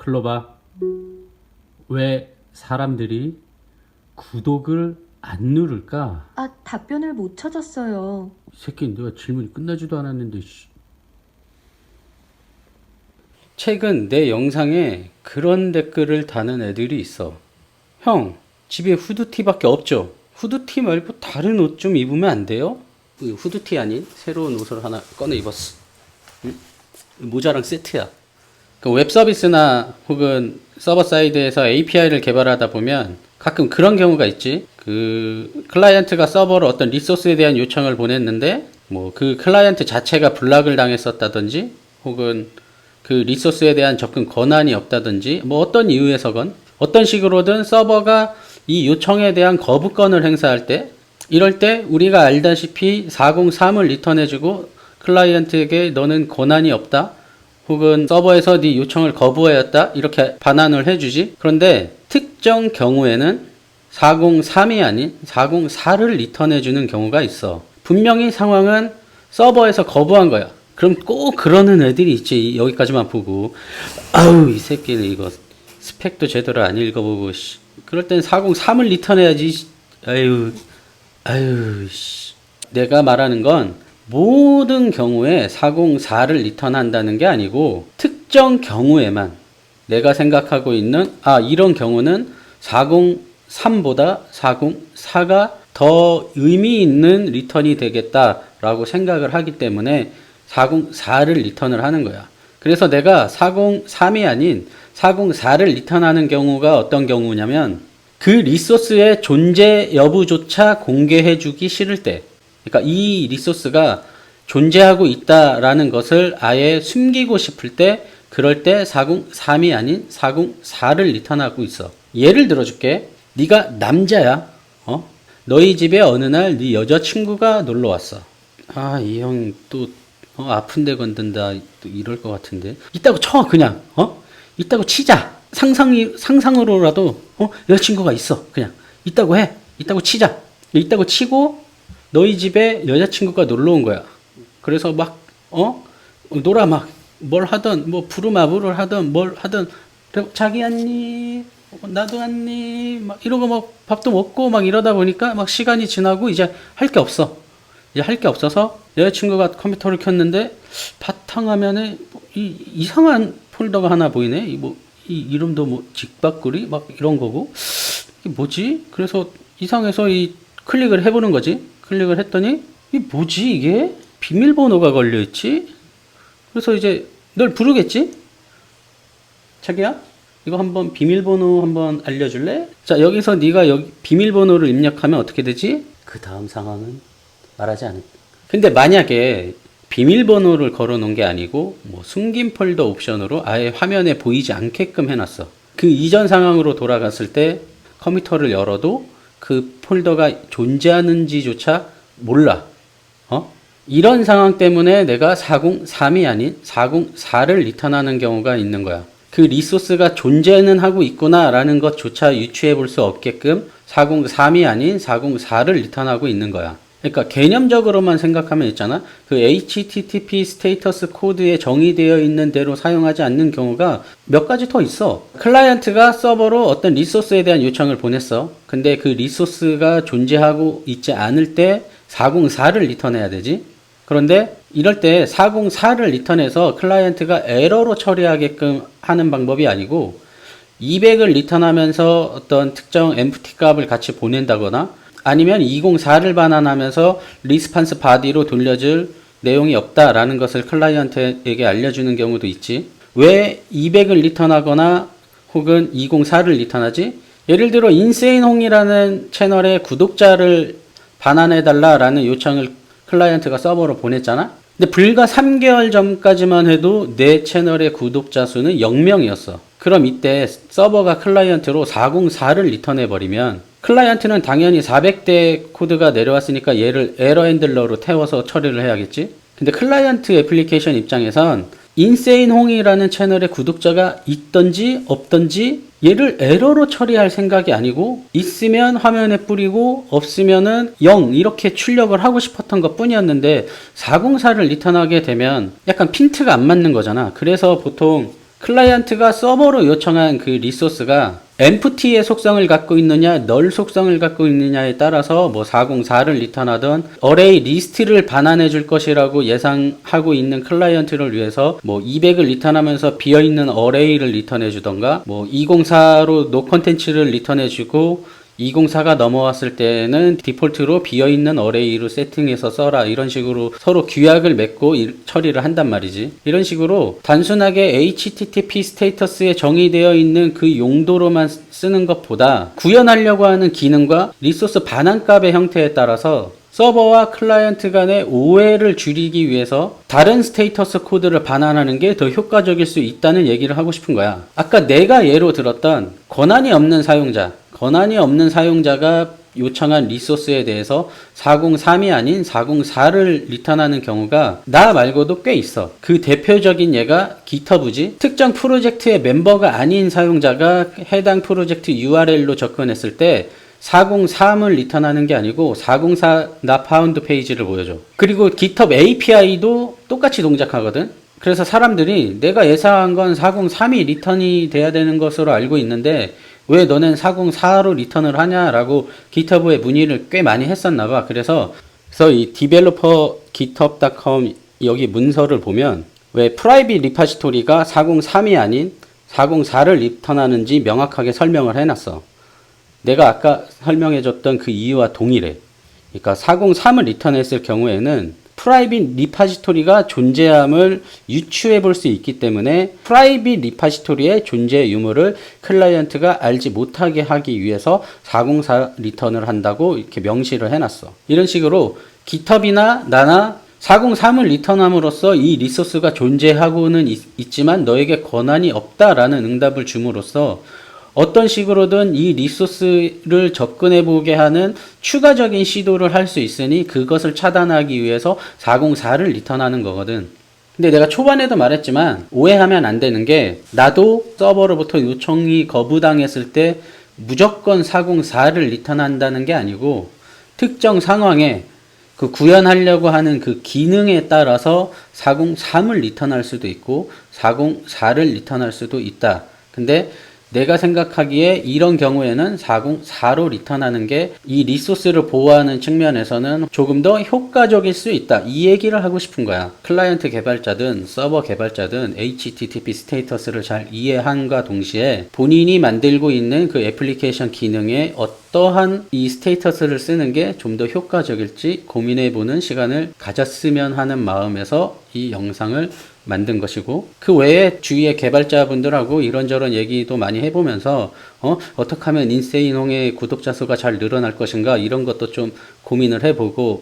클로바, 왜 사람들이 구독을 안 누를까? 아, 답변을 못 찾았어요. 이 새끼 내가 질문이 끝나지도 않았는데. 최근 내 영상에 그런 댓글을 다는 애들이 있어. 형, 집에 후드티밖에 없죠? 후드티 말고 다른 옷 좀 입으면 안 돼요? 후드티 아닌 새로운 옷을 하나 꺼내 입었어. 응? 모자랑 세트야. 그 웹 서비스나 혹은 서버 사이드에서 API를 개발하다 보면 가끔 그런 경우가 있지. 그 클라이언트가 서버로 어떤 리소스에 대한 요청을 보냈는데 뭐 그 클라이언트 자체가 블락을 당했었다든지 혹은 그 리소스에 대한 접근 권한이 없다든지 뭐 어떤 이유에서건 어떤 식으로든 서버가 이 요청에 대한 거부권을 행사할 때, 이럴 때 우리가 알다시피 403을 리턴해주고 클라이언트에게 너는 권한이 없다 혹은 서버에서 네 요청을 거부하였다 이렇게 반환을 해주지. 그런데 특정 경우에는 403이 아닌 404를 리턴해주는 경우가 있어. 분명히 상황은 서버에서 거부한 거야. 그럼 꼭 그러는 애들이 있지. 여기까지만 보고 아우 이 새끼는 이거 스펙도 제대로 안 읽어보고 씨. 그럴 땐 403을 리턴해야지. 아유 씨. 내가 말하는 건 모든 경우에 404를 리턴한다는 게 아니고 특정 경우에만 내가 생각하고 있는 이런 경우는 403보다 404가 더 의미 있는 리턴이 되겠다라고 생각을 하기 때문에 404를 리턴을 하는 거야. 그래서 내가 403이 아닌 404를 리턴하는 경우가 어떤 경우냐면 그 리소스의 존재 여부조차 공개해주기 싫을 때, 그러니까 이 리소스가 존재하고 있다라는 것을 아예 숨기고 싶을 때, 그럴 때 403이 아닌 404를 리턴하고 있어. 예를 들어줄게. 네가 남자야. 너희 집에 어느 날 네 여자친구가 놀러 왔어. 이 형 또 아픈데 건든다 또 이럴 것 같은데. 있다고 쳐 그냥. 있다고 치자. 상상으로라도 여자친구가 있어. 그냥 있다고 해. 있다고 치자. 있다고 치고 너희 집에 여자친구가 놀러 온 거야. 그래서 막 놀아 막 뭘 하든 뭐 부루마블을 하든 뭘 하든 자기 왔니? 나도 왔니? 막 이러고 막 밥도 먹고 막 이러다 보니까 막 시간이 지나고 이제 할 게 없어. 이제 할 게 없어서 여자친구가 컴퓨터를 켰는데 바탕화면에 이상한 폴더가 하나 보이네. 이 이름도 뭐 직박구리 막 이런 거고 이게 뭐지? 그래서 이상해서 클릭을 해보는 거지. 클릭을 했더니 이게 뭐지 이게? 비밀번호가 걸려있지? 그래서 이제 널 부르겠지? 자기야? 이거 한번 비밀번호 한번 알려줄래? 자, 여기서 네가 여기 비밀번호를 입력하면 어떻게 되지? 그 다음 상황은 말하지 않을게. 근데 만약에 비밀번호를 걸어 놓은 게 아니고 뭐 숨긴 폴더 옵션으로 아예 화면에 보이지 않게끔 해놨어. 그 이전 상황으로 돌아갔을 때 컴퓨터를 열어도 그 폴더가 존재하는지조차 몰라. 이런 상황 때문에 내가 403이 아닌 404를 리턴하는 경우가 있는 거야. 그 리소스가 존재는 하고 있구나라는 것조차 유추해 볼 수 없게끔 403이 아닌 404를 리턴하고 있는 거야. 그러니까 개념적으로만 생각하면 있잖아. 그 HTTP 스테이터스 코드에 정의되어 있는 대로 사용하지 않는 경우가 몇 가지 더 있어. 클라이언트가 서버로 어떤 리소스에 대한 요청을 보냈어. 근데 그 리소스가 존재하고 있지 않을 때 404를 리턴해야 되지. 그런데 이럴 때 404를 리턴해서 클라이언트가 에러로 처리하게끔 하는 방법이 아니고 200을 리턴하면서 어떤 특정 empty 값을 같이 보낸다거나 아니면 204를 반환하면서 리스판스 바디로 돌려줄 내용이 없다라는 것을 클라이언트에게 알려주는 경우도 있지. 왜 200을 리턴하거나 혹은 204를 리턴하지? 예를 들어 인세인홍이라는 채널의 구독자를 반환해달라라는 요청을 클라이언트가 서버로 보냈잖아. 근데 불과 3개월 전까지만 해도 내 채널의 구독자 수는 0명이었어. 그럼 이때 서버가 클라이언트로 404를 리턴해버리면 클라이언트는 당연히 400대 코드가 내려왔으니까 얘를 에러 핸들러로 태워서 처리를 해야겠지. 근데 클라이언트 애플리케이션 입장에선 인세인홍이라는 채널의 구독자가 있던지 없던지 얘를 에러로 처리할 생각이 아니고 있으면 화면에 뿌리고 없으면은 0 이렇게 출력을 하고 싶었던 것 뿐이었는데 404를 리턴하게 되면 약간 핀트가 안 맞는 거잖아. 그래서 보통 클라이언트가 서버로 요청한 그 리소스가 empty의 속성을 갖고 있느냐, null 속성을 갖고 있느냐에 따라서 뭐 404를 리턴하던 어레이 리스트를 반환해 줄 것이라고 예상하고 있는 클라이언트를 위해서 뭐 200을 리턴하면서 비어있는 어레이를 리턴해 주던가, 뭐 204로 no content를 리턴해 주고 204가 넘어왔을 때는 디폴트로 비어있는 어레이로 세팅해서 써라, 이런 식으로 서로 규약을 맺고 처리를 한단 말이지. 이런 식으로 단순하게 HTTP 스테이터스에 정의되어 있는 그 용도로만 쓰는 것보다 구현하려고 하는 기능과 리소스 반환값의 형태에 따라서 서버와 클라이언트 간의 오해를 줄이기 위해서 다른 스테이터스 코드를 반환하는 게 더 효과적일 수 있다는 얘기를 하고 싶은 거야. 아까 내가 예로 들었던 권한이 없는 사용자가 요청한 리소스에 대해서 403이 아닌 404를 리턴하는 경우가 나 말고도 꽤 있어. 그 대표적인 예가 GitHub지. 특정 프로젝트의 멤버가 아닌 사용자가 해당 프로젝트 URL로 접근했을 때 403을 리턴하는 게 아니고 404 not found 페이지를 보여줘. 그리고 GitHub API도 똑같이 동작하거든. 그래서 사람들이 내가 예상한 건 403이 리턴이 돼야 되는 것으로 알고 있는데 왜 너는 404로 리턴을 하냐라고 GitHub에 문의를 꽤 많이 했었나 봐. 그래서 이 developer github.com 여기 문서를 보면 왜 프라이빗 리파지토리가 403이 아닌 404를 리턴하는지 명확하게 설명을 해놨어. 내가 아까 설명해줬던 그 이유와 동일해. 그러니까 403을 리턴했을 경우에는 프라이빗 리파지토리가 존재함을 유추해 볼 수 있기 때문에 프라이빗 리파지토리의 존재 유무를 클라이언트가 알지 못하게 하기 위해서 404 리턴을 한다고 이렇게 명시를 해놨어. 이런 식으로 GitHub이나 나나 403을 리턴함으로써 이 리소스가 존재하고는 있지만 너에게 권한이 없다라는 응답을 줌으로써 어떤 식으로든 이 리소스를 접근해 보게 하는 추가적인 시도를 할 수 있으니 그것을 차단하기 위해서 404를 리턴하는 거거든. 근데 내가 초반에도 말했지만 오해하면 안 되는 게 나도 서버로부터 요청이 거부당했을 때 무조건 404를 리턴한다는 게 아니고 특정 상황에 그 구현하려고 하는 그 기능에 따라서 403을 리턴할 수도 있고 404를 리턴할 수도 있다. 근데 내가 생각하기에 이런 경우에는 404로 리턴하는 게 이 리소스를 보호하는 측면에서는 조금 더 효과적일 수 있다. 이 얘기를 하고 싶은 거야. 클라이언트 개발자든 서버 개발자든 HTTP 스테이터스를 잘 이해함과 동시에 본인이 만들고 있는 그 애플리케이션 기능에 어떠한 이 스테이터스를 쓰는 게 좀 더 효과적일지 고민해보는 시간을 가졌으면 하는 마음에서 이 영상을 만든 것이고, 그 외에 주위의 개발자분들하고 이런저런 얘기도 많이 해보면서 어떻게 하면 인세이농의 구독자 수가 잘 늘어날 것인가, 이런 것도 좀 고민을 해보고,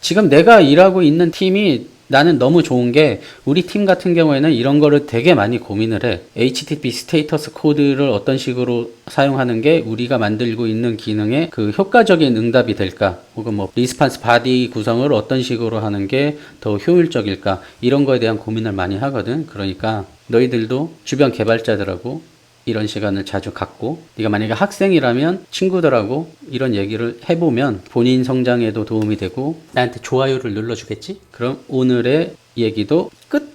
지금 내가 일하고 있는 팀이 나는 너무 좋은 게 우리 팀 같은 경우에는 이런 거를 되게 많이 고민을 해. HTTP 스테이터스 코드를 어떤 식으로 사용하는 게 우리가 만들고 있는 기능에 그 효과적인 응답이 될까, 혹은 뭐 리스판스 바디 구성을 어떤 식으로 하는 게 더 효율적일까, 이런 거에 대한 고민을 많이 하거든. 그러니까 너희들도 주변 개발자들하고 이런 시간을 자주 갖고, 네가 만약에 학생이라면 친구들하고 이런 얘기를 해보면 본인 성장에도 도움이 되고 나한테 좋아요를 눌러주겠지? 그럼 오늘의 얘기도 끝!